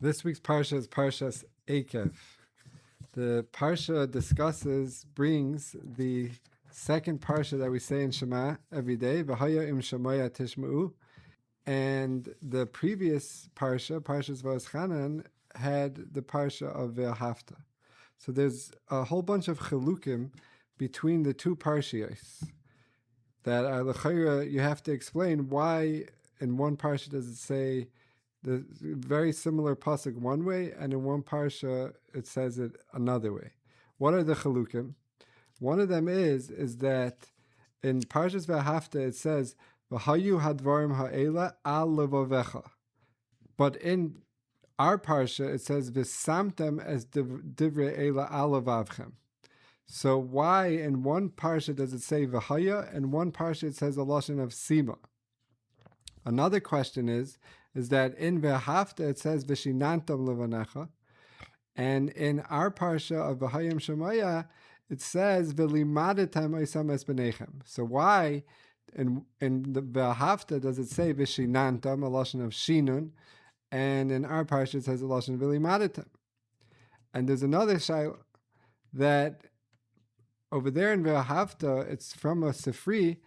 This week's Parsha is Parshas Ekev. The Parsha brings the second Parsha that we say in Shema every day, V'haya im Shamoa tishma'u, and the previous Parsha, Parshas V'aschanan, had the Parsha of Ve'ahavta. So there's a whole bunch of chilukim between the two Parshios that are l'chayra. You have to explain why in one Parsha does it say the very similar pasuk one way, and in one parsha it says it another way. What are the chalukim? One of them is that in Parshas V'ahavta it says V'hayu hadvarim ha'ela al levavecha, but in our parsha it says V'samtem as divrei ela al levavchem. So why in one parsha does it say V'haya, and one parsha it says a lashon of sima? Another question is that in V'ahavta it says V'shinantam levanecha, and in our parsha of V'hayim Shamoa it says V'limadetem oisam es b'nechem. So why in the V'ahavta does it say V'shinantam, a lashon of shinun, and in our parsha it says a lashon of V'limadetem? And there's another shayla that over there in V'ahavta it's from a Sifri.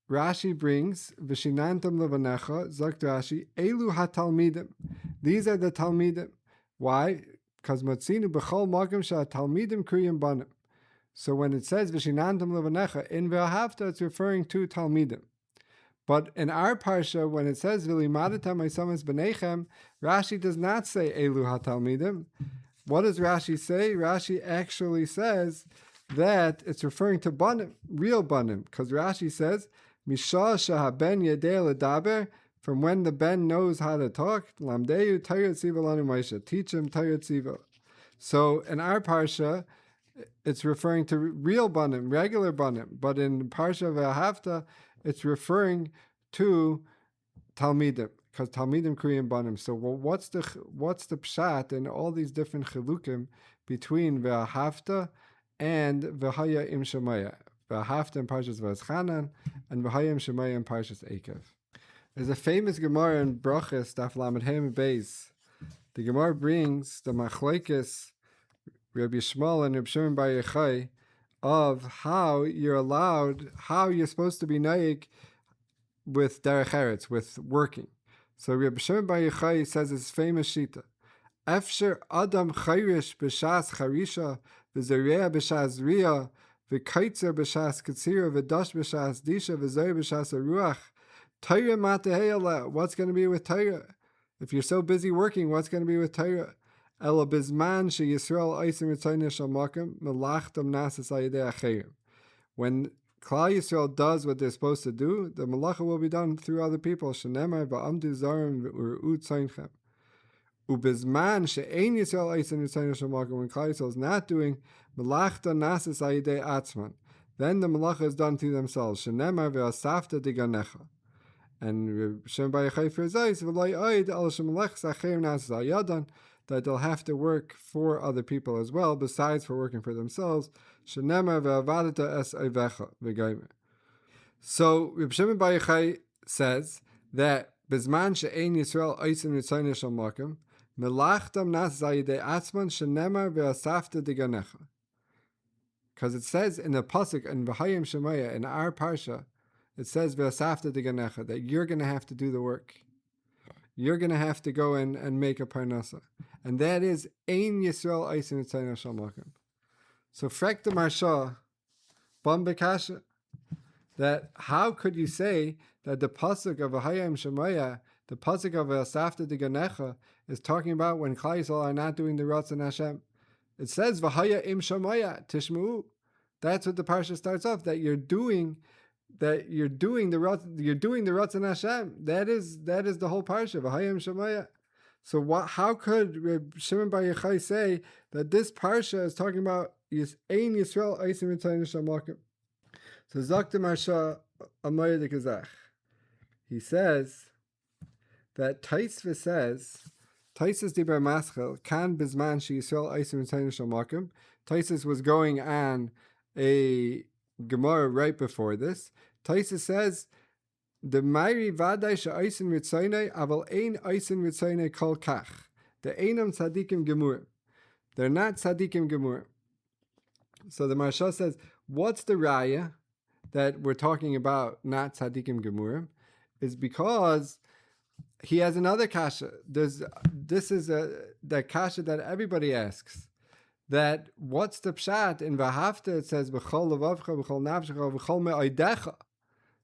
Rashi brings V'shinantam levanecha, Zakt Rashi, Elu hatalmidim. These are the talmidim. Why? Because Matzinu b'chol magam she'atalmidim kriyim banim. So when it says V'shinantam levanecha in V'ahavta, it's referring to talmidim. But in our parsha, when it says V'limadetem oisam b'nechem, Rashi does not say Elu hatalmidim. What does Rashi say? Rashi actually says that it's referring to banim, real banim, because Rashi says Mishah shahaben yedei ledaber, from when the ben knows how to talk, lamdeyu Torah tziva lanu Moshe, teach him Torah tziva. So in our parsha, it's referring to real banim, regular banim, but in parsha V'ahavta, it's referring to talmidim, because talmidim kriyim banim. So what's the pshat in all these different chilukim between V'ahavta and V'haya im Shamoa? V'ahavta in Parshas V'aschanan, and V'haya im Shamoa in Parshas Ekev. There's a famous Gemara in Brachas, Daf Lamed Hem Beis. The Gemara brings the machlokes Rabbi Yishmael and Rabbi Shimon Bar Yochai of how you're supposed to be naik with derech eretz, with working. So Rabbi Shimon Bar Yochai says his famous shita: Efsher Adam chayrish b'shas charisha, v'zereya b'shas riya, v'kaitzer b'shas katzira, v'dash b'shas disha, v'zoy b'shas aruach. Torah mateheyala. What's going to be with Torah? If you're so busy working, what's going to be with Torah? Ela bizman she Yisrael oisim ritzayne shamakim melachtam nasas ayidei acherim. When Klal Yisrael does what they're supposed to do, the malacha will be done through other people. Shenemar va'amdu zarim v'u'u tzaynchem. Ubizman she'ein Yisrael oisim ritzayne shamakim. When Klal Yisrael is not doing melachta nasas ayidei atzman, then the malacha is done to themselves. Shenemar ve'asafta diganecha. And Shem Bar Yochai for Zayis v'loi oid al shemalech sacherim nasas ayadan, that they'll have to work for other people as well, besides for working for themselves. Shenemar ve'avadata es oivecha v'gaymer. So Reb Shimon Bar Yochai says that bizman she'ein Yisrael oisim ritzayne shel makom melachtam nas zayidei atzman shenemar ve'asafta diganecha. Because it says in the pasuk in V'hayim Shamoa in our parsha, it says ve'asafta diganecha, that you're going to have to do the work. You're going to have to go in and make a parnasa. And that is Ein Yisrael Oisim Ritzayne Shel Makom. So frek the Marsha, Bam Bekasha, that how could you say that the pasuk of V'hayim Shamoa, the pasuk of Ve'asafta Diganecha, is talking about when Klal Yisrael are not doing the Ratzon Hashem? It says V'haya im Shamoa tishma'u. That's what the parsha starts off, that you're doing the Ratzon Hashem. That is the whole parsha, V'hayim Shamoa. So how could Reb Shimon Bar Yochai say that this parsha is talking about Ein Yisrael Oisim Ritzayne Shel Makom? So Zakta Marsha Amayr de Kazach. He says that Taisva says, Taisus Dibar Maschel Kan Bizman She Yisrael Oisim Ritzayne Shel Makom. Taisus was going on a Gemara right before this. Taisus says, the Mairi Vadai Sha'aisin Ritzayne, Aval Ein Aisin Ritzayne Kol Kach. The einam tzadikim gemurim. They're not tzadikim gemurim. So the Maharsha says, what's the raya that we're talking about not tzadikim gemurim? Is because he has another kasha. This is the kasha that everybody asks. That what's the pshat in Vahafta? It says b'chol levavcha, b'chol nafshecha, b'chol me'oidecha. It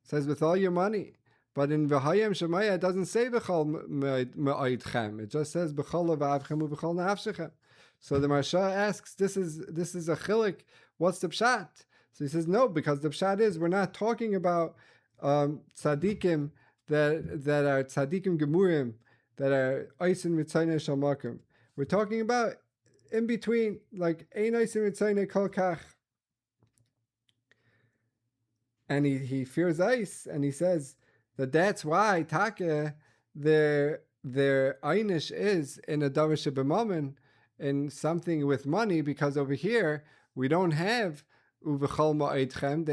says with all your money. But in V'hayim Shamoa it doesn't say b'chol me'oidchem. It just says b'chol levavchem u'b'chol nafshechem. So the Maharsha asks, this is a chilik. What's the pshat? So he says no, because the pshat is we're not talking about tzadikim that are tzadikim gemurim, that are oisin mitzayne shalmakim. We're talking about in between, like ein oisin mitzayne kol kach. And he fears ice, and he says that's why taka their einish is in a davar shebemammon, in something with money, because over here we don't have uvechol ma'idchem.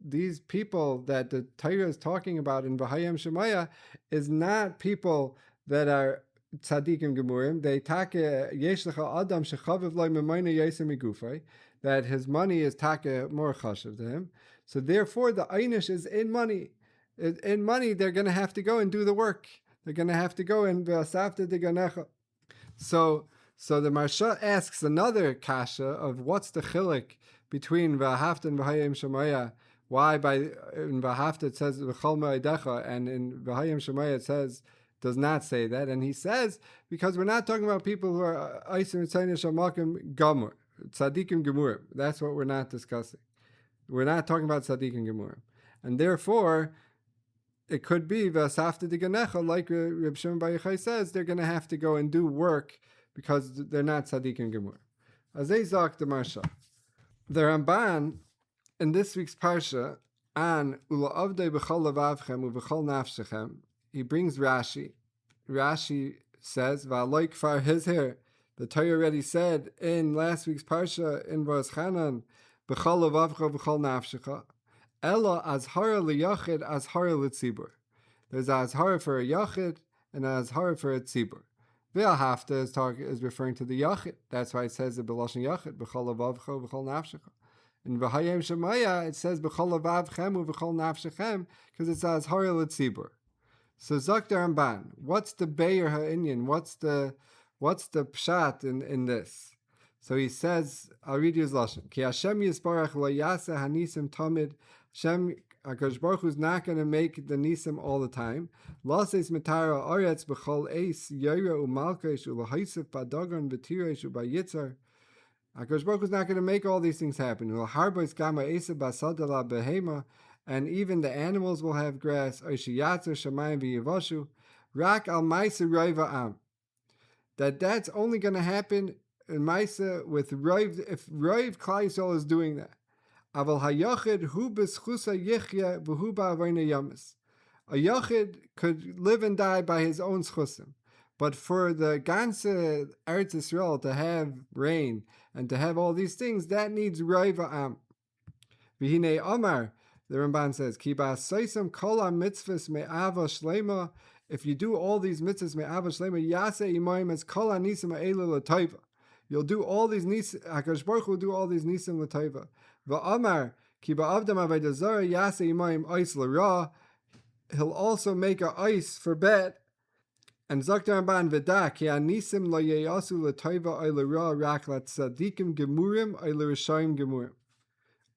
These people that the Torah is talking about in V'hayim Shamoa is not people that are tzadikim gemurim. They take yesh lecha adam shechaviv lo memayne yosem migufay, that his money is take more chashav to him. So therefore the einish is in money. In money they're going to have to go and do the work. They're going to have to go and v'asafta de ganecha. So the Maharsha asks another kasha of what's the chilik between V'ahavta and V'hayim Shamoa. Why in V'ahavta it says V'chol me'odecha, and in V'hayim Shamoa it does not say that. And he says because we're not talking about people who are Eisim Tzayne Shamakim Gamur, Tzadikim Gemurim. That's what we're not discussing. We're not talking about Tzadikim Gemurim, and therefore it could be V'asafta de Ganecha, like Reb Shimon Bar Yochai says, they're going to have to go and do work because they're not tzadikim gemur. Azay zok the Maharsha. The Ramban in this week's parsha on ula avdei b'chol levavchem u'b'chol nafshechem, he brings Rashi. Rashi says v'aloi kfar hizher. The Torah already said in last week's parsha in Vos Chanan b'chol levavcha b'chol nafshecha. Ella azhara liyachid, azhara litzibur. There's azhara for a yachid and azhara for a tzibur. V'ahafta is referring to the yachid. That's why it says the b'lashon yachid b'chol levavcha b'chol nafshecha. In V'hayim Shamoa it says b'chol levavchem u'b'chol nafshechem because it's azhara litzibur. So Zok the Ramban, what's the Be'er ha'inyan? What's the pshat in this? So he says, I'll read you his lashon. Ki Hashem yisbarach lo yaseh hanisim tamid. Hashem, HaKadosh Baruch Hu is not going to make the nisim all the time. Lases mitara oretz b'chol eis yoyra u'malkesh u'lahaisif b'dagon v'tiresh u'bayitzar. HaKadosh Baruch Hu is not going to make all these things happen. U'laharbos gama eisa b'sadala behema, and even the animals will have grass. Oishiyatzer shamayim v'yivoshu. Rak al ma'isa roiva am. That's only going to happen in Maisa with Roiv, if Roiv Klal Yisrael is doing that. Aval hayachid hu b'schusa yichya v'hu ba'avayna yamis. A yachid could live and die by his own schusim. But for the ganze Eretz Yisrael to have rain and to have all these things, that needs Roiv am. V'hinei Omar, the Ramban says, Ki ba'asaysam kol ha-mitzvahs me'ava shlema. If you do all these mitzvahs me'ava shlema, yaseh imayim as kol ha-nisim ha'elu l'toiva. You'll do all these nisim. HaKadosh Baruch Hu will do all these nisim l'toiva. V'amar ki ba'avdam avodah zarah yaseh imayim ois l'ra. He'll also make a ice for bet. And Zok the Ramban v'da ki ha-nisim lo yeyasu l'toiva oy l'ra rak l'tzadikim gemurim oy l'rishayim gemurim.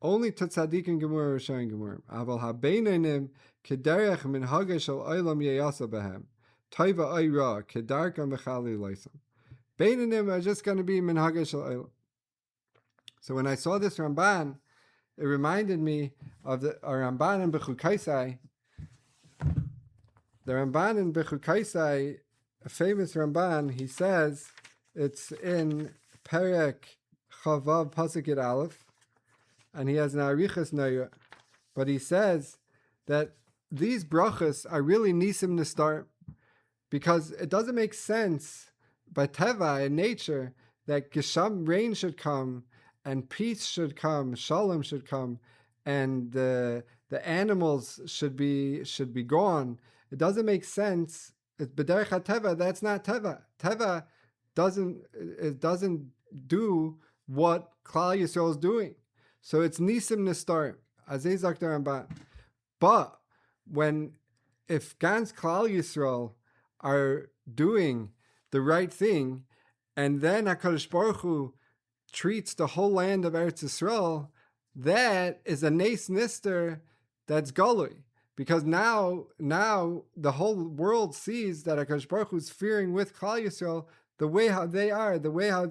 Only to tzadikim gemurim rishayim gemurim. Aval ha-beinenim kederech min hagah shel olam yeyasa behem. Toiva oy ra kedarka mechali loisam. Beinanim are just going to be minhagah shel olam. So when I saw this Ramban, it reminded me of the Ramban in Bechukaisai. The Ramban in Bechukaisai, a famous Ramban, he says, it's in Perek Chavav Pasuk Yud Aleph, and he has an Arichas Noya, but he says that these brachas are really nisim nestar, because it doesn't make sense by teva in nature that gesham rain should come and peace should come, shalom should come, and the animals should be gone. It doesn't make sense It's b'derech teva. That's not teva. Teva doesn't do what Klal Yisrael is doing. So it's nisim nistarim. Azay zok der Ramban. But if Gans Klal Yisrael are doing the right thing, and then HaKadosh Baruch Hu treats the whole land of Eretz Yisrael, that is a nes nister that's galui. Because now the whole world sees that HaKadosh Baruch Hu is fearing with Klal Yisrael the way how they are, the way how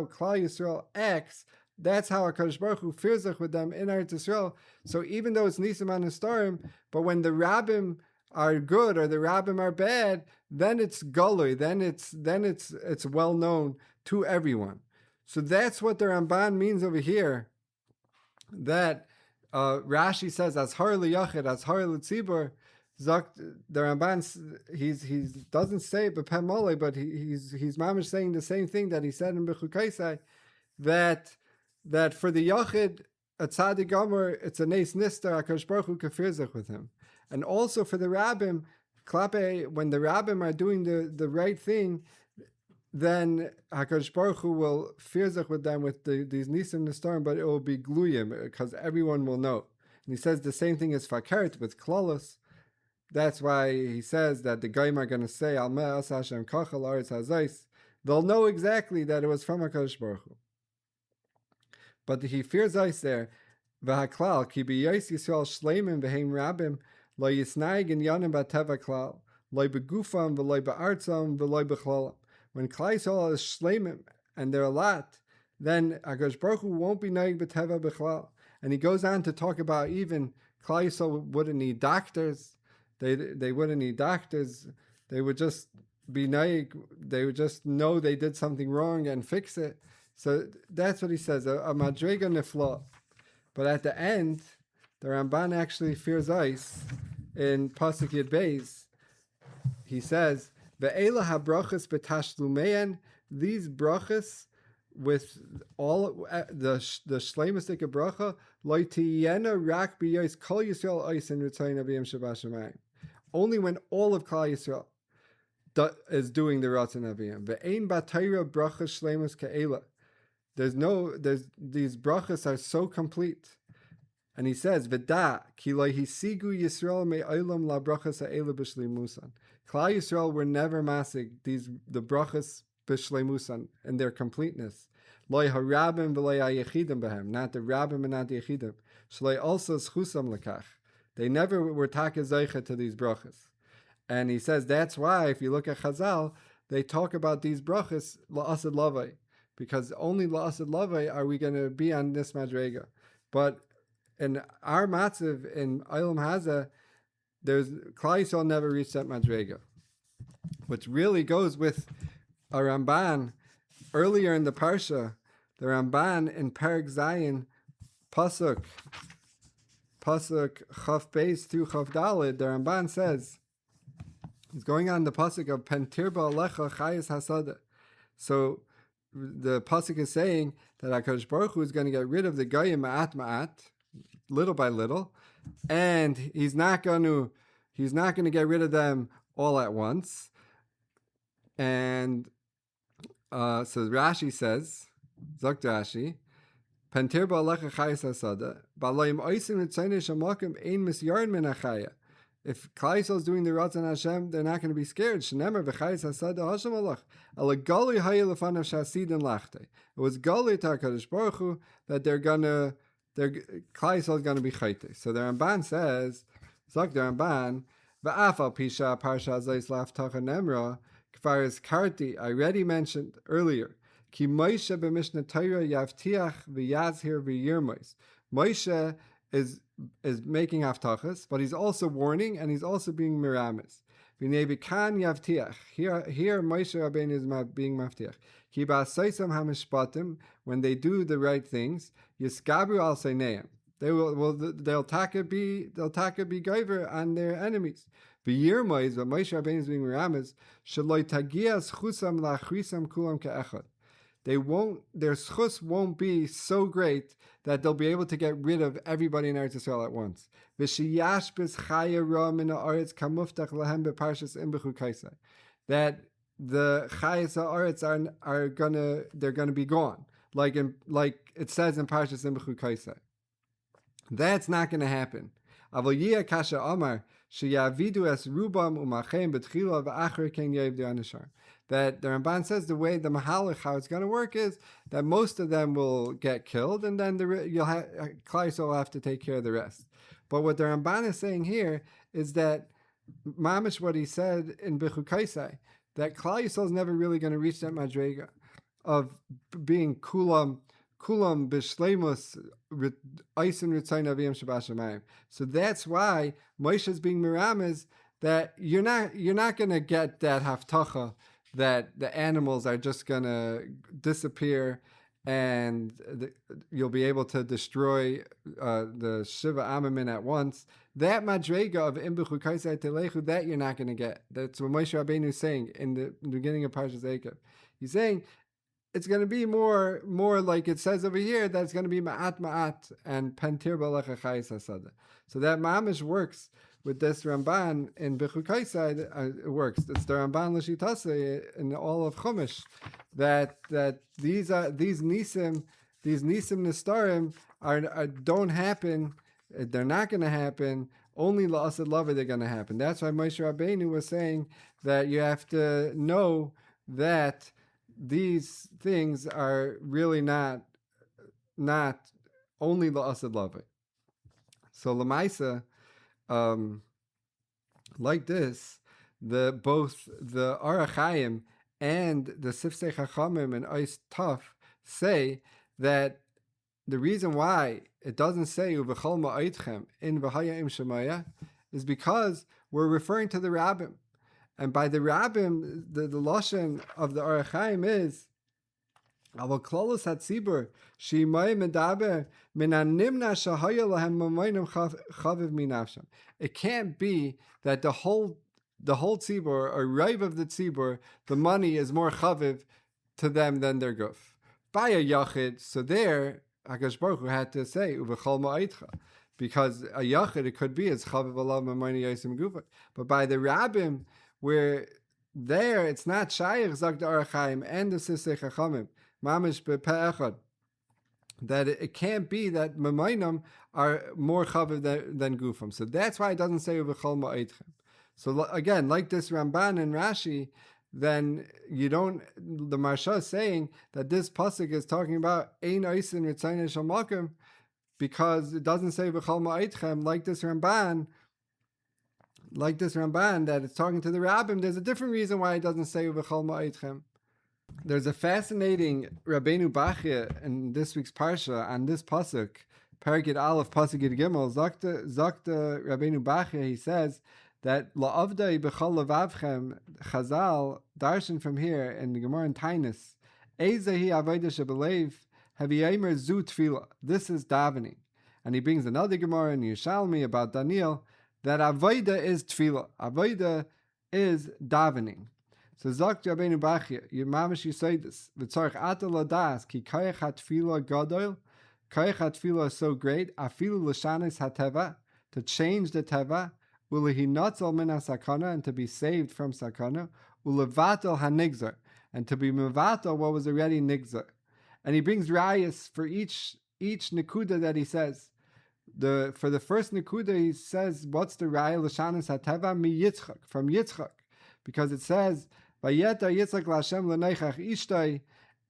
Klal Yisrael acts. That's how HaKadosh Baruch Hu fears with them in Eretz Yisrael. So even though it's Nisim and Nestorim, but when the Rabbim are good or the Rabbim are bad, then it's galui. Then it's well known to everyone. So that's what the Ramban means over here. That Rashi says as har liyachid, as har litzibur. The Ramban he doesn't say it b'peh mole, but he's mamish saying the same thing that he said in Bechukaisai, that for the yachid a tzaddik gomer it's a nes nistar HaKadosh Baruch Hu kafir zich with him, and also for the rabbim klape when the rabbim are doing the right thing, then HaKadosh Baruch Hu will fear zich with them with these nisim nistarim, but it will be gluyim because everyone will know. And he says the same thing as fakert with klalos. That's why he says that the goyim are going to say al me'as Hashem kachal aretz hazais. They'll know exactly that it was from HaKadosh Baruch Hu. But he fears ice there. V'haklal ki b'yos Yisrael shleimim v'heim rabim lo yisnaig in yanim b'teva klal lo begufam v'lo be'artzam v'lo b'chlalam. When Klal Yisrael is shleimim and they're a lot, then HaKadosh Baruch Hu won't be naig b'teva b'chlal. And he goes on to talk about even Klal Yisrael wouldn't need doctors. They wouldn't need doctors. They would just be naig. They would just know they did something wrong and fix it. So that's what he says, a madrega nifla. But at the end, the Ramban actually fears ice in Pasuk Yud Beis. He says, "Ve'ela habrachas betashlumein." These brachas with all the shleimustik bracha loitiyena rak b'yos kol Yisrael ois in ritzayin aviyim shabashamayim. Only when all of Klal Yisrael is doing the ratzon aviyim. Ve'ein batayra brachas shleimus ke'ela. These brachas are so complete. And he says, V'da, ki lo hisigu Yisrael me'olam la brachas ha'ela b'shleimusan. Klal Yisrael were never masig the brachas b'shleimusan in their completeness. Lo harabim v'lo hayechidim b'hem, not the rabbim and not the yechidim. Shloi also schusam lekach. They never were takazaycha to these brachas. And he says that's why, if you look at Chazal, they talk about these brachas la'asad lavai. Because only la'asad lavai are we going to be on this madrega. But in our matzav in Olam Haza, Klal Yisrael never reached that madrega, which really goes with a Ramban earlier in the parsha. The Ramban in Perek Zayin pasuk Chaf Beis through Chaf Daled. The Ramban says he's going on the pasuk of Pentirba Alecha Chayis Hasada. So the pasuk is saying that HaKadosh Baruch Hu is going to get rid of the goyim ma'at, little by little, and he's not going to get rid of them all at once. And so Rashi says, Zok Rashi, Pantir ba'alecha chayis hasada, ba'layim oisim ritzayne shamokim ein misyarin min achaya. If Klal Yisrael is doing the Ratzon Hashem, they're not going to be scared. Shenemer v'chayis hasada Hashem alach. Ala gali haya lefanav shasidin lachte. It was gali to HaKadosh Baruch Hu that Klal Yisrael is going to be chayte. So the Ramban says, Zok the Ramban, v'afal pisha Parshas zayis laftacha nemra, kfar is karti, I already mentioned earlier, ki Moshe b'mishnah Torah yavtiach v'yazhir v'yirmois. Moshe is making haftachas, but he's also warning and he's also being miramis. V'nevikan yavtiach. Here Moshe Rabbeinu is being maftiach. Ki ba'asoisam hamishpatim, when they do the right things, yiskabru al seineim. They'll taka be gaiver on their enemies. V'yirmois, but Moshe Rabbeinu is being miramis. Shaloi tagias chusam lachrisam kulam ke'echad. their schus won't be so great that they'll be able to get rid of everybody in Eretz Yisrael at once. That the chayes ha'aretz they're gonna be gone, like it says in Parshas Imbechu Kaisei. That's not going to happen. That the Ramban says the way the Mahalach, how it's going to work is that most of them will get killed, and then Klal Yisrael will have to take care of the rest. But what the Ramban is saying here is that mamish what he said in Bichu Kaisei, that Klal Yisrael is never really going to reach that madrega of being kulam b'shleimus eisen ritzayin aviyim shabashamayim. So that's why Moshe is being miramez that you're not going to get that haftacha that the animals are just going to disappear and you'll be able to destroy the Shiva Amamin at once. That madrega of Imbechu Kaisei Telechu, that you're not going to get. That's what Moshe Rabbeinu is saying in the beginning of Parshas Ekev. He's saying it's going to be more like it says over here, that it's going to be ma'at and pentir b'alecha chayis hasada. So that mamish works with this Ramban in Bichu Kaisei. It works. It's the Ramban l'shitase in all of Chumash that these nisim nistarim don't happen. They're not going to happen. Only la'asad lava they're going to happen. That's why Moshe Rabbeinu was saying that you have to know that these things are really not only la'asad lava. So l'maisa, like this, both the Arachayim and the Sifsei Chachamim and Ois Taf say that the reason why it doesn't say Uvechol Meodchem in V'haya Im Shamoa is because we're referring to the Rabbim. And by the Rabbim, the lashon of the Arachayim is Aval Klolos Hatzibur Shimay Medaber Min Hanimna Shahaya Lahem Mamaynim Chaviv Minavsham. It can't be that the whole tzibur or rive of the tzibur, the money is more chaviv to them than their guf. By a yachid, so there Hakadosh Baruch Hu had to say Uvechol Meodcha, because a yachid it could be as chaviv alav mamayni yasim gufa. But by the Rabbim, where there it's not shayich zak the Arachayim and the Sisei Chachamim mamish bepe'echad, that it can't be that mamaynim are more chaviv than gufam. So that's why it doesn't say Uvechol Meodchem. So again, like this Ramban and Rashi, then you don't. The Marsha is saying that this pasuk is talking about ein oisin ritzayin shalmakim, because it doesn't say v'chol ma'itchem like this Ramban. That it's talking to the Rabbim. There's a different reason why it doesn't say v'chol ma'itchem. There's a fascinating Rabbeinu Bachya in this week's parsha on this pasuk, Paragid Aleph pasuk Yud Gimel. Zakta Rabbeinu Bachya, he says that la'avdai b'chol levavchem, Chazal darshan from here in the Gemara in Tainus, Eizahi avodah shebelev haviyamer zu tefillah. This is davening, and he brings another Gemara in Yerushalmi about Daniel that avodah is tefillah. Avodah is davening. So Zok Rabbeinu Bachya, you mamish you say this v'tzarich ata ladas ki kayach hatefillah gadol. Kayach hatefillah is so great. Afilu l'shanis hateva, to change the teva. Ulehinatzal min sakana, and to be saved from sakana. Ulevatel hanigzar, and to be mevatel what was already nigzar. And he brings rayas for each nekuda that he says. For the first nekuda he says, what's the raya l'shanis hateva mi Yitzchak, from Yitzchak, because it says vayeta Yitzchak l'Hashem l'neichach ishtay,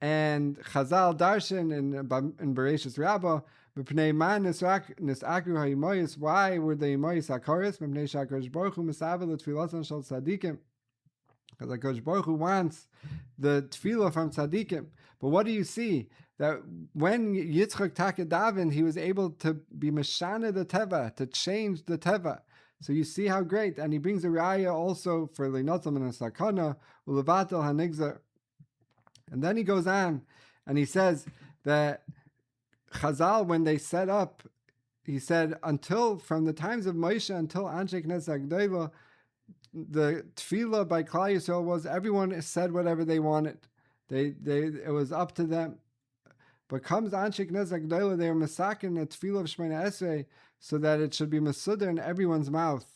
and Chazal darshan in Bereshis Rabbah. Why were the Imoyis Hakaris? Because HaKadosh Baruch Hu wants the tefillah from tzaddikim. But what do you see? That when Yitzchak Taka Davin, he was able to be meshana the teva, to change the teva. So you see how great. And he brings a raya also for Leinotzam and Sakana, Ulevatel Hanigzar. And then he goes on and he says that Chazal, when they set up, he said, from the times of Moshe until Anshe Knesset Gdoila, the tefillah by Klal Yisrael was everyone said whatever they wanted. It was up to them. But comes Anshik Nezak Gdoila, they were masakin at tefillah of Shemona Esrei, so that it should be masuda in everyone's mouth.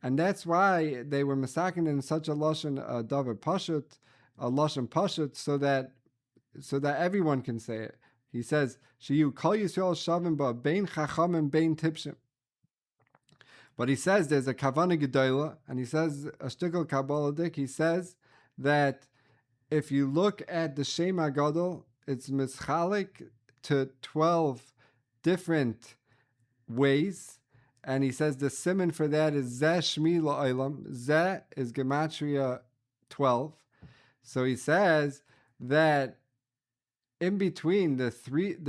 And that's why they were masakin in such a lashon davar pashut, a lashon pashut, so that everyone can say it. He says, "Sheyu kol Yisrael shavim ba bein chachamim bein tipshim." But he says there's a kavana gedola, and he says a shtickle kabbaladik. He says that if you look at the Shema Gadol, it's mischalik to 12 different ways, and he says the simon for that is Zeh Shmi La'olam. Zeh is gematria 12. So he says that in between the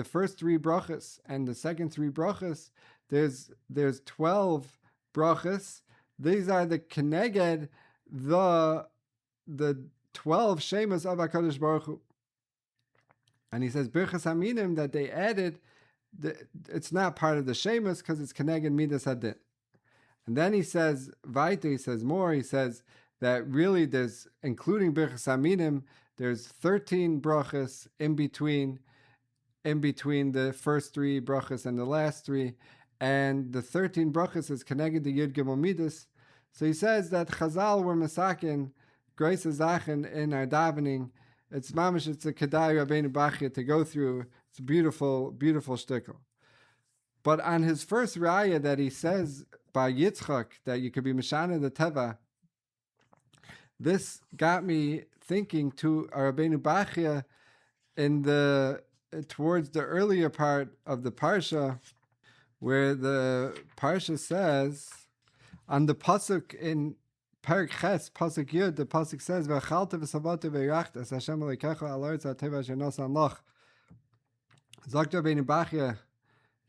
first three brachas and the second three brachas, there's 12 brachas. These are the keneged, the 12 shemas of HaKadosh Baruch Hu. And he says birchas haminim that they added, it's not part of the shemas because it's keneged midas hadin. And then he says weiter, he says more. He says that really there's, including birchas haminim, there's 13 brachas in between the first three brachas and the last three, and the 13 brachas is connected to Yud Gimel Midas. So he says that Chazal were masakin Grace Zachen in our davening. It's mamish, it's a kedai Rabbeinu Bachya to go through. It's a beautiful, beautiful shtickle. But on his first raya that he says by Yitzchak that you could be Mishana the Teva, this got me thinking to Rabbeinu Bachya towards the earlier part of the Parsha, where the Parsha says, on the pasuk in Perek Ches, pasuk Yud, the pasuk says, "V'achalta v'savata v'yachta as Hashem Elokecha al ha'aretz ha'teva asher nosan loch." Zok Rabbeinu Bachya,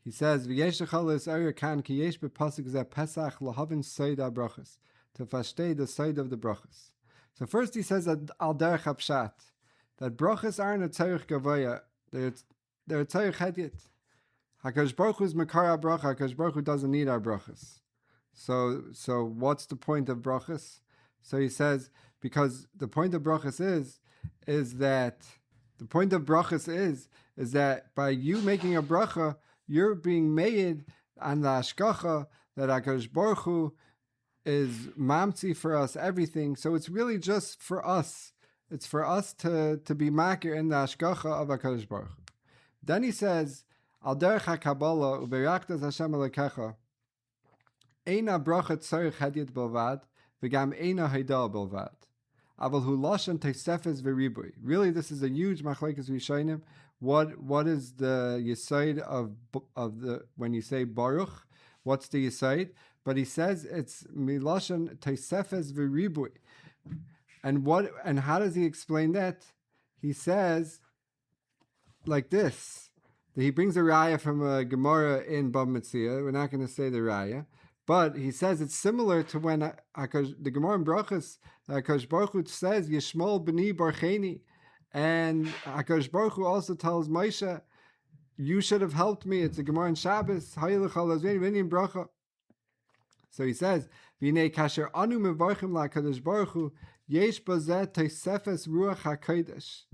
he says, "V'yesh echol l'is'ayir kan ki yesh b'pasuk zeh Pesach lahavin soid ha'brachos," to fashtei the soid of the brachos. So first he says that al derech hapshat, that brachos aren't a tzarich gavoya, they're a tzarich hedyet. HaKadosh Baruch Hu is Makar HaBracha. HaKadosh Baruch Hu doesn't need our brachas. So what's the point of brachas? So he says, because the point of brachas is that by you making a bracha, you're being made on the hashgacha that HaKadosh Baruch Hu is mamtzi for us everything. So it's really just for us. It's for us to be makir in the hashgacha of HaKadosh Baruch Hu. Then he says, Al derech HaKabbalah uberachtas Hashem Elokecha eina bracha tzarich hedyet belvad v'gam eina haida belvad aval hu lashon tosefes v'ribui. Really, this is a huge machlekes rishonim. What is the yesod of the when you say baruch? What's the yesod? But he says it's milashon tosefes v'ribui. And how does he explain that? He says like this. He brings a raya from a Gemara in Bab Metzia. We're not going to say the raya, but he says it's similar to when the Gemara in Brachas, HaKadosh Baruch Hu says Yishmol b'ni barcheni, and HaKadosh Baruch Hu also tells Moshe, you should have helped me. It's a Gemara in Shabbos. Bracha. So he says, V'nei kasher anu mevarchim LaKadosh Baruch Hu yesh bazeh tosefes ruach hakodesh.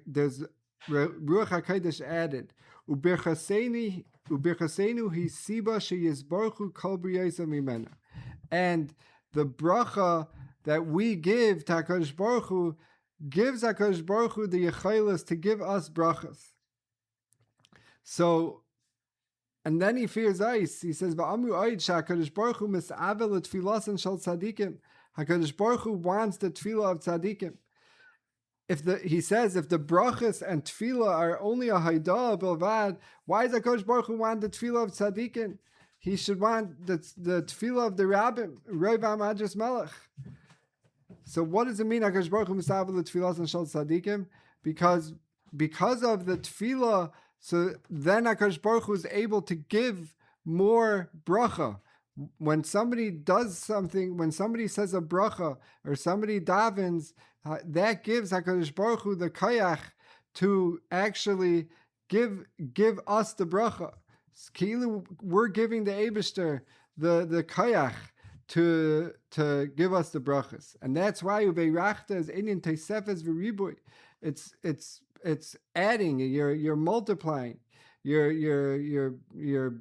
There's Ruach HaKodesh added, Ubirchasenu hi siba sheyizborchu kol briyosah mimena. And the bracha that we give to HaKodesh Baruch Hu gives HaKodesh Baruch Hu the yechilas to give us brachas. So, and then he fears ice. He says, V'amru oid she'HaKodesh Baruch Hu mis'avel l'tfilasan shel tzadikim. HaKodesh Baruch Hu wants the tefillah of tzadikim. He says if the brachas and tefillah are only a haidah bilvad, why does HaKadosh Baruch Hu want the tefillah of tzaddikim? He should want the tefillah of the rabbim, Roivam Adres Melech. So what does it mean HaKadosh Baruch Hu misavel the tefillah and shal tzaddikim? Because of the tefillah, so then HaKadosh Baruch Hu is able to give more bracha. When somebody does something, when somebody says a bracha or somebody davens, that gives HaKadosh Baruch Hu the koyach to actually give us the bracha. We're giving the Eibishter the koyach to give us the brachas, and that's why uveirachta is inyan teisefes v'ribui. It's adding. You're multiplying. You're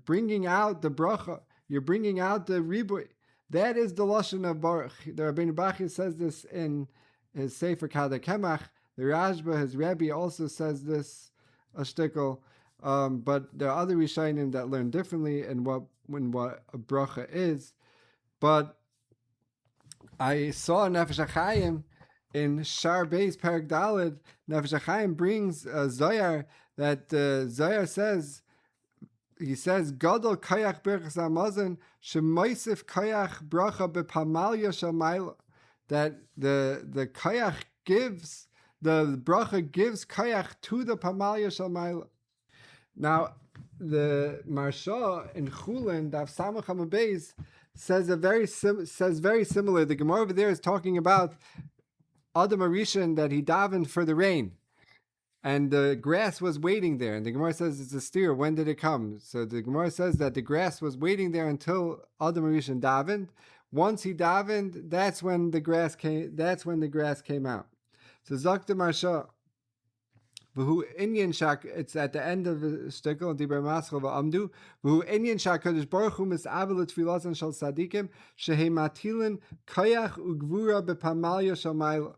bringing out the bracha. You're bringing out the ribui. That is the lashon of baruch. The Rabbeinu Bachya says this in his Sefer Kadei Kemach. The Rashba, his Rebbe, also says this a shtickle. But there are other Rishonim that learn differently in what a bracha is. But I saw Nefesh HaChaim in Shar Beis Perek Daled. Nefesh HaChaim brings a Zohar that Zohar says, he says, Gadol Kayach Birchas HaMazon Shemoisif Kayach Bracha Bepamalya Shamayla, that the Kayach gives, the bracha gives Kayach to the Pamalya Shamayla. Now, the Marsha in Chulin, Daf Samach HaMabeis, says very similar. The Gemara over there is talking about Adam Arishan, that he davened for the rain, and the grass was waiting there. And the Gemara says it's a steer. When did it come? So the Gemara says that the grass was waiting there until Adam Arishan davened. Once he davened, that's when the grass came. That's when the grass came out. So Zakta Marsha, V'hu inyan shak. It's at the end of the shtickle. Diber maschal v'amdu. V'hu inyan shak Kadosh Baruch Hu mis'avel tefilazon shel tzadikim shehei matilin koyach ugvura bepamalya shamayla.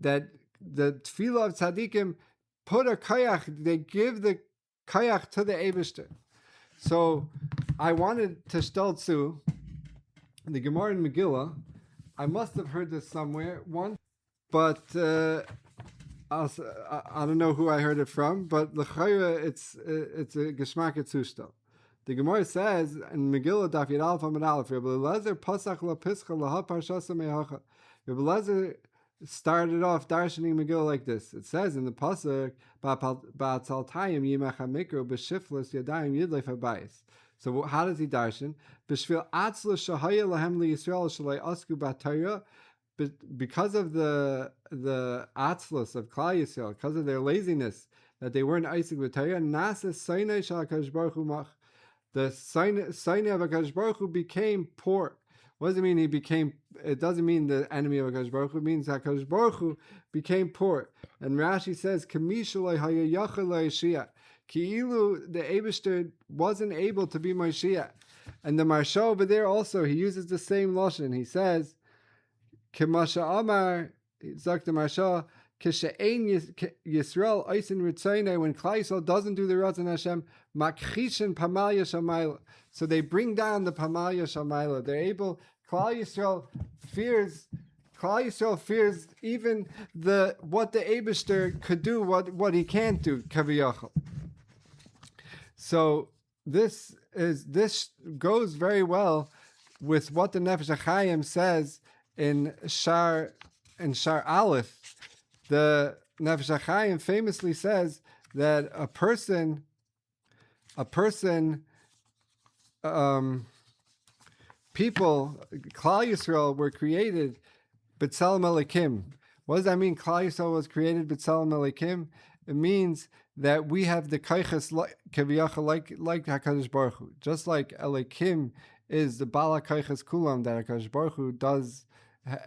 That the tefillah of tzadikim put a koyach. They give the koyach to the Eibishter. So I wanted to stelzu the Gemara in Megillah. I must have heard this somewhere once, but I don't know who I heard it from. But l'chayra, it's a geschmack etzustel. The Gemara says in Megillah Daf Yud Aleph Amud Aleph, Rabbi Eliezer pasach la pischa laha Parshas me'hacha. Rabbi Eliezer started off darshaning Megillah like this. It says in the pasuk, ba'atzaltayim yimach hamikro b'shiflas yadayim yidleif habayis. So how does he darshan? B'shvil atzla shahaya lahem liyisrael shalei asku b'Torah. Because of the atzlus of Klal Yisrael, because of their laziness, that they weren't Isaac b'Torah, nasa sainai shal HaKadosh Baruch Hu mach. The sainai of HaKadosh Baruch Hu became poor. What does it mean he became? It doesn't mean the enemy of HaKadosh Baruch Hu. It means HaKadosh Baruch Hu became poor. And Rashi says, Kamishalei hayayachal le'yishia. Ki'ilu, the Eibishter wasn't able to be Moshiach. And the Marsha over there also, he uses the same lashon. He says, Kemasha Amar, Zakta Marsha, Kishe'ein Yisrael Eisen Ritzaynei, when Klal Yisrael doesn't do the Ratzon Hashem, Makchishin Pamalya Shamayla. So they bring down the Pamalya Shamayla. They're able, Klal Yisrael fears even what the Eibishter could do, what he can't do, Kaviyachal. So this goes very well with what the Nefesh HaChaim says in Shar Aleph. The Nefesh HaChaim famously says that a person, people, Klal Yisrael were created B'Tselem Elokim. What does that mean? Klal Yisrael was created B'Tselem Elokim. It means that we have the kaiches like HaKadosh Baruch Hu. Just like Elokim is the Bala Kaiches Kulam, that HaKadosh Baruch Hu does,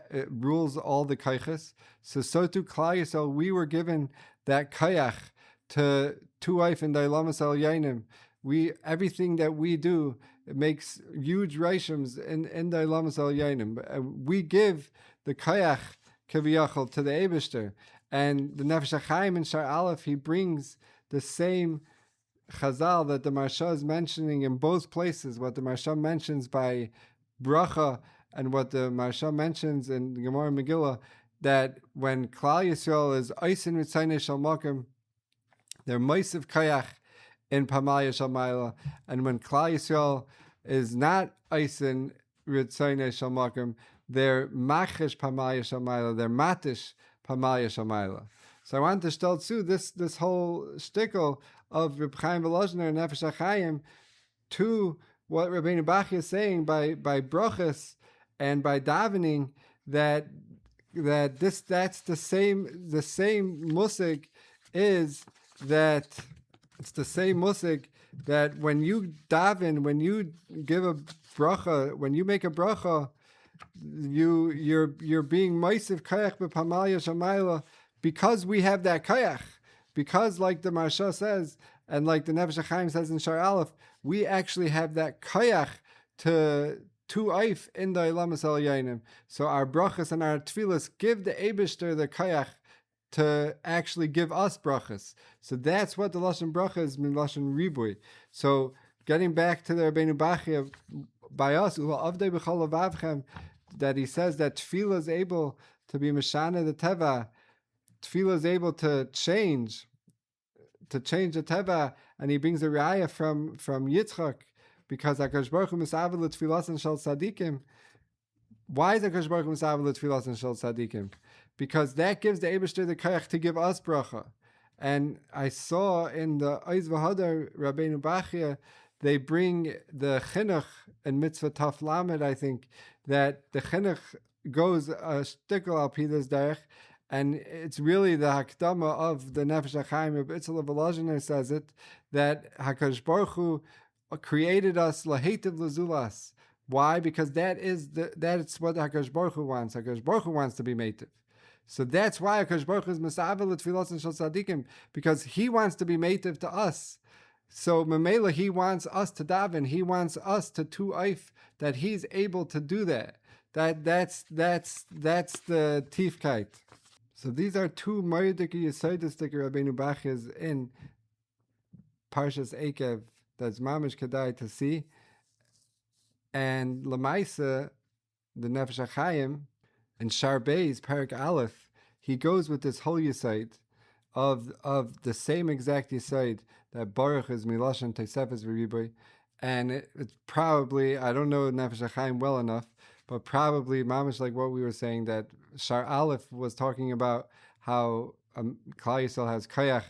it rules all the kaiches. So too Klal Yisrael, we were given that kayach to tuaif and dailamas al yainim. Everything that we do, it makes huge reishims in dailamas al yainim. We give the kayach kaviyachal to the Eibishter. And the Nefesh HaChaim in Shar Aleph, he brings the same chazal that the Marsha is mentioning in both places, what the Marsha mentions by bracha and what the Marsha mentions in the Gemara Megillah, that when Klal Yisrael is Eisen Ritzaynei Shal Mokem, they're Moisiv Kayach in Pamalya Shal Mayla, and when Klal Yisrael is not Eisen Ritzaynei Shal Mokem, they're Machish Pamalya Shal Mayla, they're Matish Pamalya Shamayla. So I want to stel too this whole shtickle of Reb Chaim Volozhiner and Nefesh HaChaim to what Rabbeinu Bachya is saying by brachas and by davening, that's the same musig is that it's the same musig that when you daven, when you give a bracha, when you make a bracha, you're being meisiv kayach b'pamalya shamayla, because we have that kayach, because like the Marsha says, and like the Nefesh HaChaim says in Shar Aleph, we actually have that kayach to eif in the Ilamas al Yainim. So our brachas and our tefillas give the Eibishter the kayach to actually give us brachas. So that's what the Lashon bracha is, min Lashon ribui. So getting back to the Rabbeinu Bachya, by us, u'la'avdei b'chol avavchem, that he says that tefillah is able to be meshana the teva, tefillah is able to change the teva, and he brings a raya from Yitzchak, because HaKadosh Baruch Hu misavel l'tfilasan shel tzadikim. Why is HaKadosh Baruch Hu misavel l'tfilasan shel tzadikim? Because that gives the Eibishter the kayach to give us bracha. And I saw in the Oiz V'Hadar Rabbeinu Bachya, they bring the chinuch in mitzvah taf lamed, I think, that the chinuch goes a shtickle al pidas derech, and it's really the hakdama of the Nefesh HaChaim of Itzel of Volozhiner says it, that HaKadosh Baruch Hu created us lahetiv lezulas. Why? Because that's what HaKadosh Baruch Hu wants. HaKadosh Baruch Hu wants to be meitiv. So that's why HaKadosh Baruch Hu is misavel l'tfilas shel tzadikim, because he wants to be meitiv to us. So Mamela, he wants us to daven. He wants us to eif, that he's able to do that. That's the tifkeit. So these are two Moedik Yesodis that Rabbeinu Bach is in Parshas Ekev that's mamish kedai to see. And Lamaisa, the Nefesh HaChaim, and Shar Beis, Parak Aleph, he goes with this whole Yesod of the same exact Yesod that Baruch is Milashon Tesefes V'Riboy, and it's probably, I don't know Nefesh HaChaim well enough, but probably mamish like what we were saying, that Shar Aleph was talking about how Klal Yisrael has kayach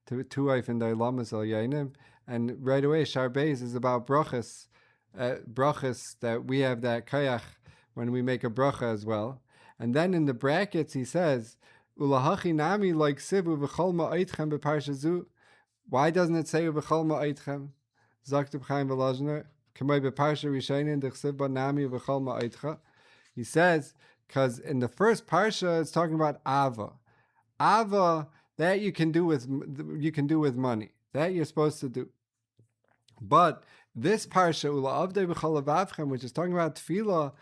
to eif in the Ilamas al Yainim, and right away Shar Beis is about brachas, that we have that kayach when we make a bracha as well. And then in the brackets he says, Ulahachi nami like sivu v'chol ma'aitchem b'parshazu. Why doesn't it say v'chol ma'aitchem? Zakt b'chaim v'lazner. K'may b'parsha rishonin d'chsiv b'nami v'chol ma'aitcha. He says, because in the first parsha it's talking about ava. Ava, that you can do with money. That you're supposed to do. But this parsha, Ula'avdei b'chol avavchem, which is talking about tefillah,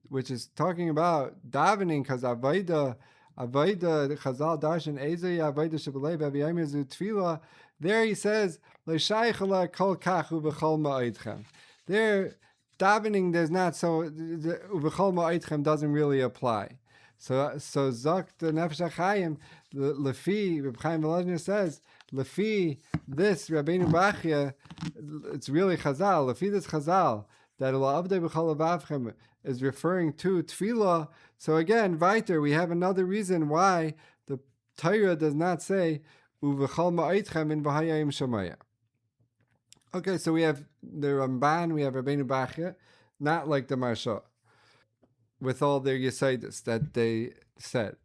which is talking about davening, because Avaida, the Chazal Darshan Ezei, Avaida Shabbalei, B'aviyayim Yezu Tefillah, there he says, L'shayich ala kol kachu b'chol ma'aitchem. There, davening, there's not so, b'chol ma'aitchem doesn't really apply. So Zok, the Nefesh HaChaim, Lefi, Reb Chaim Volozhiner says, Lefi, this, Rabbeinu Bachya, it's really Chazal, Lefi this Chazal, that Ula'avdei b'chol avavchem is referring to tefillah. So again, weiter, we have another reason why the Torah does not say uv'chol ma'aitchem in v'hayayim Shamoa. Okay, so we have the Ramban, we have Rabbeinu Bachya, not like the Marsha, with all their Yesodis that they said.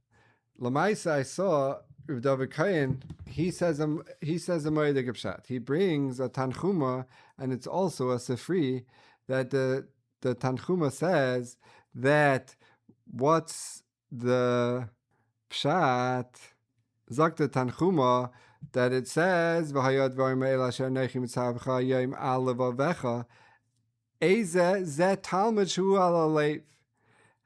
Lamaisa, I saw Rav David Kayin, he says a Moedik Pshat. He brings a Tanchuma, and it's also a Sifri, that the Tanchuma says that what's the Pshat, Zok the Tanchuma, that it says, V'hayot v'arme'el asher neichim mitzavcha yoim al levavecha, Eze ze talmud shu al alev.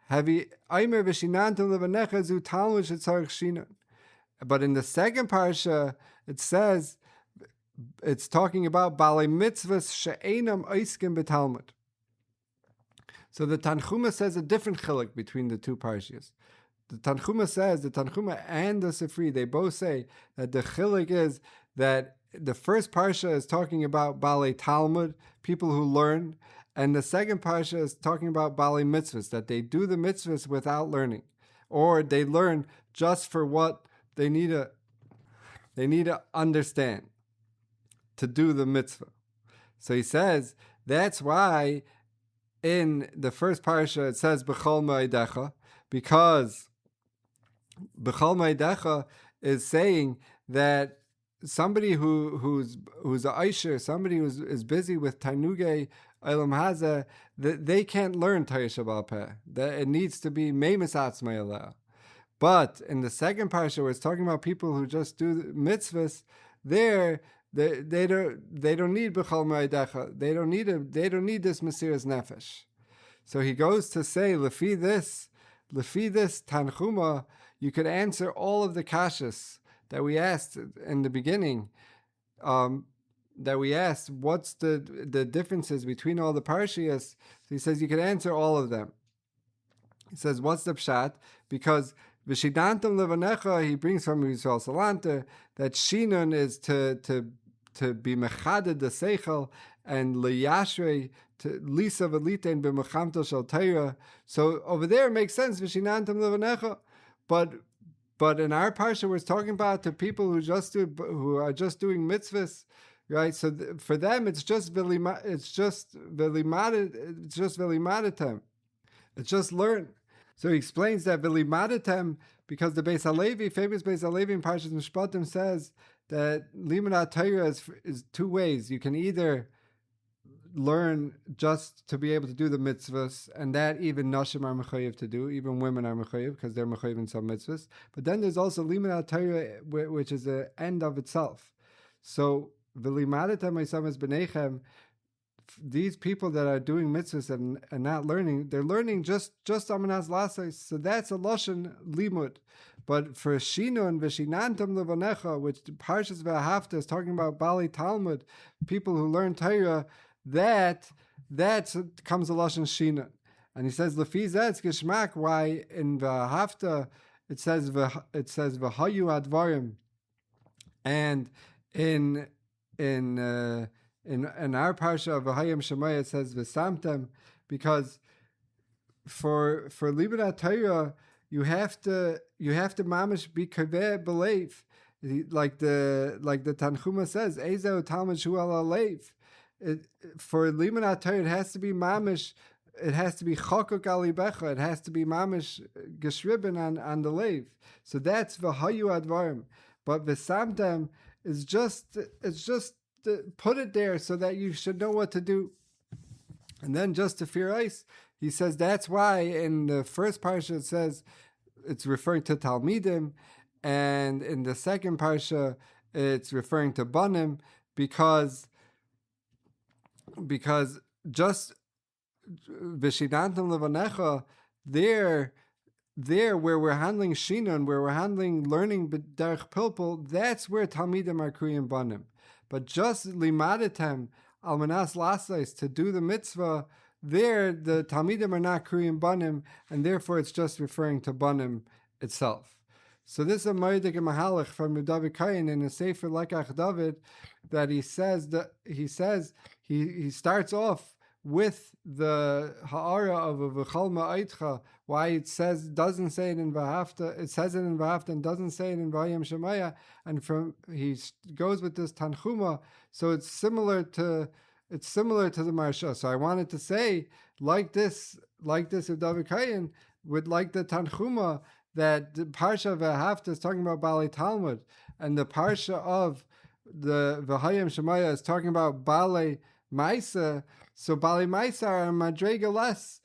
Havi aimer v'shinantum levanecha zu talmud shetzarech shinan. But in the second parsha, it says, it's talking about Balei mitzvahs she'enam oiskim b'talmud. So the Tanchuma says a different chiluk between the two parshas. The Tanchuma and the Sifri, they both say that the chiluk is that the first parsha is talking about Balei Talmud, people who learn, and the second parsha is talking about Balei mitzvahs, that they do the mitzvahs without learning, or they learn just for what they need to understand to do the mitzvah. So he says that's why in the first parsha it says B'chol Ma'adecha, because B'chol Ma'adecha is saying that somebody who's a Aisher, somebody who is busy with Tanuge Elam Haza, they can't learn Torah Shabbal Peh. It needs to be Meimis Atzmei Aleh. But in the second parsha, where it's talking about people who just do mitzvahs, they don't need b'chol ma'adecha. They don't need this Mesiras Nefesh. So he goes to say, lefi this Tanchuma, you could answer all of the kashas that we asked in the beginning. That we asked, what's the differences between all the parshias? So he says you could answer all of them. He says, what's the pshat? Because V'shidantam levanecha, he brings from Yisrael Salanter that Shinun is to be mechaded the seichel, and liyashrei to lisa v'litein b'mechamto shel Torah. So over there it makes sense V'shidantam levanecha, but in our parsha we're talking about the people who are just doing mitzvahs, right? So for them it's just v'limadatem. It's just learn. So he explains that v'limadatem, because the Beis Halevi, famous Beis Halevi in Parshas Mishpatim, says that limanat Torah is two ways. You can either learn just to be able to do the mitzvahs, and that even nashim are mechayev to do, even women are mechayev because they're mechayev in some mitzvahs. But then there's also limanat Torah, which is the end of itself. So v'limadatem meisamas b'neichem, these people that are doing mitzvahs and not learning, they're learning just amanas lasais. So that's a lashon limud. But for shinun v'shinantam levanecha, which Parshas v'Hafta is talking about Bali Talmud, people who learn Torah, that comes a lashon shinun. And he says lefi zeh geshmak, why in v'Hafta it says v'hayu advarim, and in our parsha of V'hayim Shamoa it says v'samtem, because for limanat Torah you have to mamish be kaveh b'leiv, like the Tanchuma says Ezeu Talmud Shu Ala Leiv. For limanat Torah it has to be mamish. It has to be chokok alibecha. It has to be mamish geschriben on the leiv. So that's v'hayu advarim. But v'samtem is just put it there so that you should know what to do. And then just to fear ice, he says that's why in the first parsha it says it's referring to Talmidim, and in the second parsha it's referring to Banim, because just Vishidantam Levanecha, there where we're handling Shinun, where we're handling learning Derech Pilpul, that's where Talmidim are Kriyim Banim. But just Limadatem Almanas Lasais, to do the mitzvah, there the Talmidim are not Kriyim Banim, and therefore it's just referring to Banim itself. So this is a Meodchem Mahalach from David Kayin in a Sefer Lekach David, that he starts off with the ha'ara of a v'chal ma'aitcha, why it doesn't say it in V'hafta, it says it in V'hafta and doesn't say it in V'hayim Shamoa, and he goes with this Tanchuma, so it's similar to the Marsha. So I wanted to say, like this of David Kayin, with like the Tanchuma, that the Parsha V'hafta is talking about Bali Talmud, and the Parsha of the V'hayim Shamoa is talking about Bali Maisa. So Bali Maisa are a madrega less.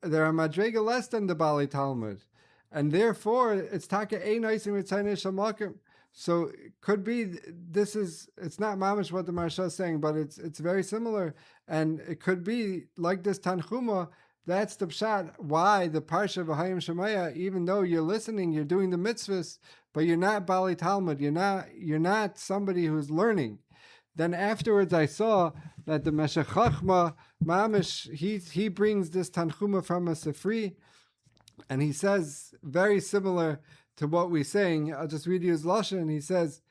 They're a madrega less than the Bali Talmud, and therefore it's taka ein oisim ritzayne shamakim. So it could be it's not mamish what the Marsha is saying, but it's very similar, and it could be like this Tanchuma. That's the pshat. Why the Parsha of V'hayim Shamoa, even though you're listening, you're doing the mitzvahs, but you're not Bali Talmud. You're not somebody who's learning. Then afterwards, I saw that the Meshech Chachma Mamish, he brings this Tanchuma from a Sifri, and he says very similar to what we're saying. I'll just read you his lashon. He says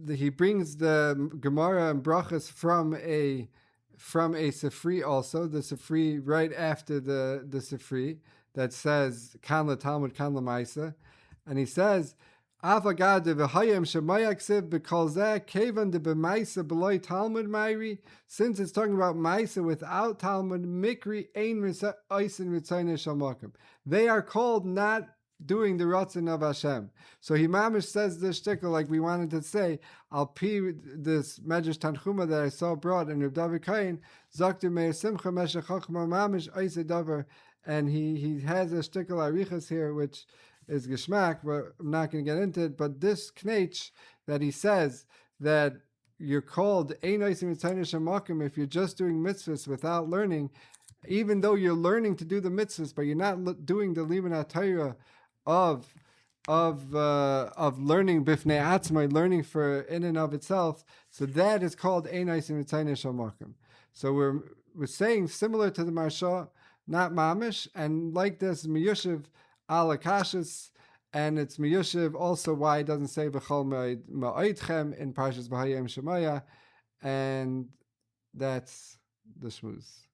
he brings the Gemara and Brachas from a Sifri also, the Sifri right after the Sifri that says Kan la Talmud Kan la Maisa, and he says Avagad v'hayim shemayaksiv b'kol zeh kevan de b'maisa b'loy Talmud Mairi. Since it's talking about Maisa without Talmud, Mikri ein oisin ritzayne shalmakim. They are called not doing the Ratzon of Hashem. So he mamish says this shtickle like we wanted to say, I'll pee this Medrash Tanchuma that I saw brought in Reb David Kain, Zaktir Meir Simcha Meshech Chachma Mamish Oise Davar, and he has a shtickle arichas here, which is geschmack, but I'm not going to get into it. But this knetch that he says that you're called Ein Oisim Mitzayne Shemakim if you're just doing mitzvahs without learning, even though you're learning to do the mitzvahs, but you're not doing the Liman HaTorah of learning bifnei atzmai, learning for in and of itself. So that is called Ein Oisim Mitzayne Shemakim. So we're saying similar to the Marsha, not mamish, and like this miyushiv ala kashis, and it's miyushiv also why it doesn't say b'chol Meodchem in Parshas Shamoa, and that's the shmuz.